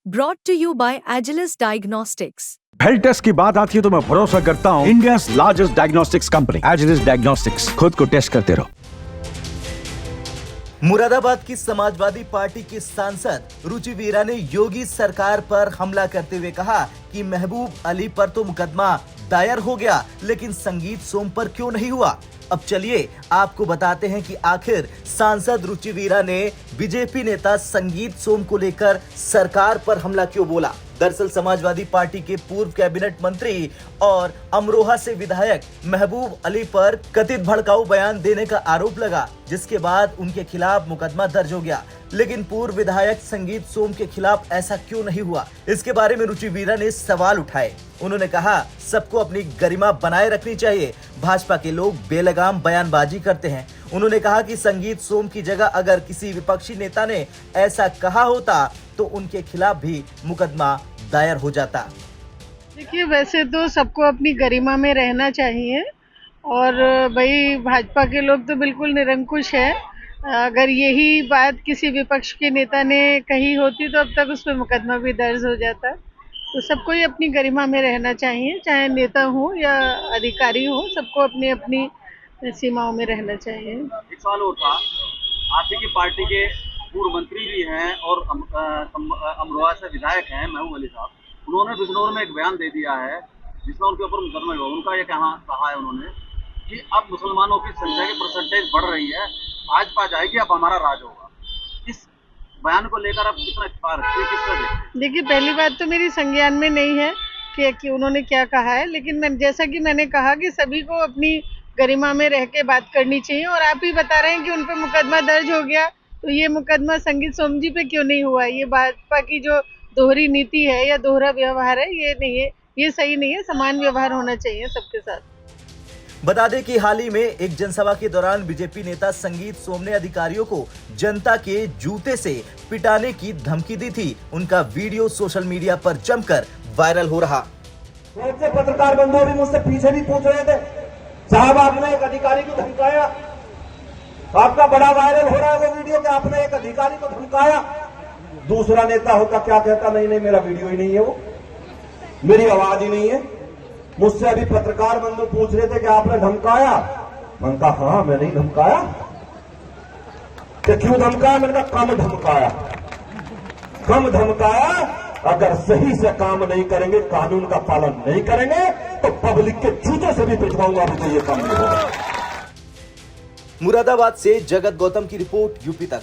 Brought to you by Agilus Diagnostics. Health test की बात आती है तो मैं भरोसा करता हूँ India's largest diagnostics company Agilus diagnostics. खुद को टेस्ट करते रहो। मुरादाबाद की समाजवादी पार्टी की सांसद रुचि वीरा ने योगी सरकार पर हमला करते हुए कहा कि महबूब अली पर तो मुकदमा दायर हो गया, लेकिन संगीत सोम पर क्यों नहीं हुआ। अब चलिए आपको बताते हैं कि आखिर सांसद रुचि वीरा ने बीजेपी नेता संगीत सोम को लेकर सरकार पर हमला क्यों बोला। दरअसल समाजवादी पार्टी के पूर्व कैबिनेट मंत्री और अमरोहा से विधायक महबूब अली पर कथित भड़काऊ बयान देने का आरोप लगा, जिसके बाद उनके खिलाफ मुकदमा दर्ज हो गया। लेकिन पूर्व विधायक संगीत सोम के खिलाफ ऐसा क्यों नहीं हुआ, इसके बारे में रुचि वीरा ने सवाल उठाए। उन्होंने कहा सबको अपनी गरिमा बनाए रखनी चाहिए। भाजपा के लोग बेलगाम बयानबाजी करते हैं। उन्होंने कहा कि संगीत सोम की जगह अगर किसी विपक्षी नेता ने ऐसा कहा होता तो उनके खिलाफ भी मुकदमा दायर हो जाता। देखिए, वैसे तो सबको अपनी गरिमा में रहना चाहिए और भाई भाजपा के लोग तो बिल्कुल निरंकुश है। अगर यही बात किसी विपक्ष के नेता ने कही होती तो अब तक उस पर मुकदमा भी दर्ज हो जाता। तो सबको ही अपनी गरिमा में रहना चाहिए, चाहे नेता हो या अधिकारी हो, सबको अपनी अपनी सीमाओं में रहना चाहिए। एक सवाल और था, आप ही की पार्टी के पूर्व मंत्री भी हैं और अमरोहा से विधायक हैं महबूब अली साहब, उन्होंने बिजनौर में एक बयान दे दिया है जिसमें उनके ऊपर मुकदमा हुआ। उनका ये कहा है उन्होंने कि अब मुसलमानों की संख्या की परसेंटेज बढ़ रही है, भाजपा जाएगी, अब हमारा राज होगा। इस बयान को लेकर आप कितना इत्तेफाक रखते हैं, किस तरह? देखिए, पहली बात तो मेरी संज्ञान में नहीं है कि उन्होंने क्या कहा है, लेकिन जैसा कि मैंने कहा कि सभी को अपनी गरिमा में रह के बात करनी चाहिए। और आप ही बता रहे हैं कि उन पर मुकदमा दर्ज हो गया, तो ये मुकदमा संगीत सोम जी पे क्यों नहीं हुआ। ये भाजपा की जो दोहरी नीति है या दोहरा व्यवहार है, ये नहीं है, ये सही नहीं है। समान व्यवहार होना चाहिए सबके साथ। बता दें कि हाल ही में एक जनसभा के दौरान बीजेपी नेता संगीत सोम ने अधिकारियों को जनता के जूते से पिटाने की धमकी दी थी। उनका वीडियो सोशल मीडिया पर जमकर वायरल हो रहा। बहुत से पत्रकार बंधु भी मुझसे पीछे भी पूछ रहे थे, साहब आपने एक अधिकारी को धमकाया, आपका बड़ा वायरल हो रहा है वो वीडियो कि आपने एक अधिकारी को धमकाया। दूसरा नेता होता क्या कहता, नहीं नहीं मेरा वीडियो ही नहीं है, वो मेरी आवाज ही नहीं है। मुझसे अभी पत्रकार बंधु पूछ रहे थे कि आपने धमकाया, मैंने कहा हाँ मैंने ही धमकाया। तो क्यों धमकाया? मैंने कहा कम धमकाया, कम धमकाया। अगर सही से काम नहीं करेंगे, कानून का पालन नहीं करेंगे तो पब्लिक के जूते से भी पिटवाऊंगा, मुझे ये काम नहीं होगा। मुरादाबाद से जगत गौतम की रिपोर्ट, यूपी तक।